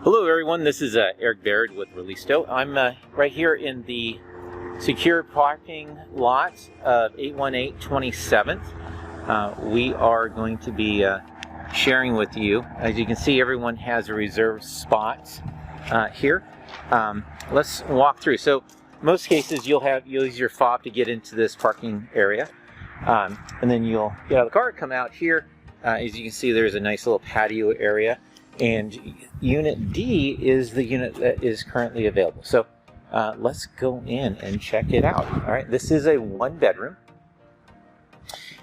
Hello everyone, this is Eric Baird with ReLISTO. I'm right here in the secure parking lot of 818 27th. We are going to be sharing with you. As you can see, everyone has a reserved spot here. Let's walk through. So most cases you'll use your fob to get into this parking area, and then you'll get out of the car, come out here. As you can see, there's a nice little patio area. And Unit D is the unit that is currently available. So let's go in and check it out. All right, this is a one-bedroom.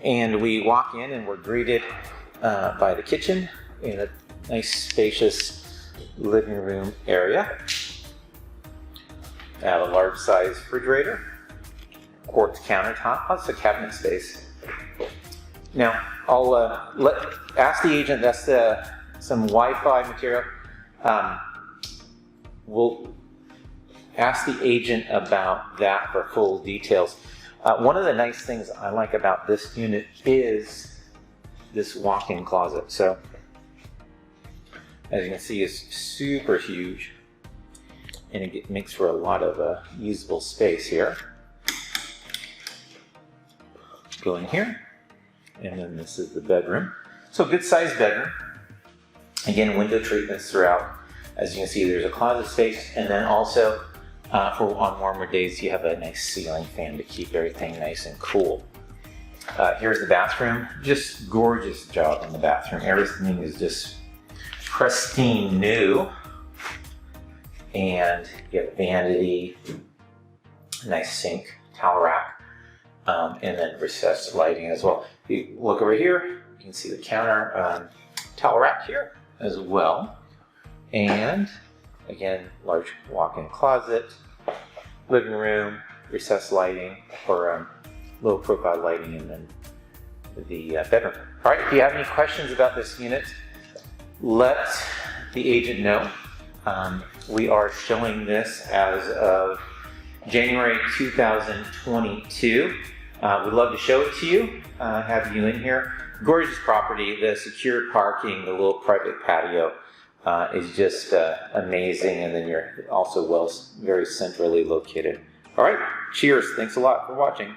And we walk in and we're greeted by the kitchen in a nice spacious living room area. I have a large-size refrigerator, quartz countertop, lots of cabinet space. Now, I'll ask the agent, that's some Wi-Fi material. We'll ask the agent about that for full details. One of the nice things I like about this unit is this walk-in closet. So, as you can see, it's super huge, and it makes for a lot of usable space here. Go in here, and then this is the bedroom. So, good-sized bedroom. Again, window treatments throughout. As you can see, there's a closet space, and then also on warmer days, you have a nice ceiling fan to keep everything nice and cool. Here's the bathroom. Just gorgeous job in the bathroom. Everything is just pristine new. And you have vanity, nice sink, towel rack, and then recessed lighting as well. If you look over here, you can see the counter towel rack here as well. And again, large walk-in closet, living room, recessed lighting, or low profile lighting, and then the bedroom. All right, if you have any questions about this unit, let the agent know. We are showing this as of January 2022. We'd love to show it to you, have you in here. Gorgeous property, the secured parking, the little private patio is just amazing, and then you're also very centrally located. All right, cheers. Thanks a lot for watching.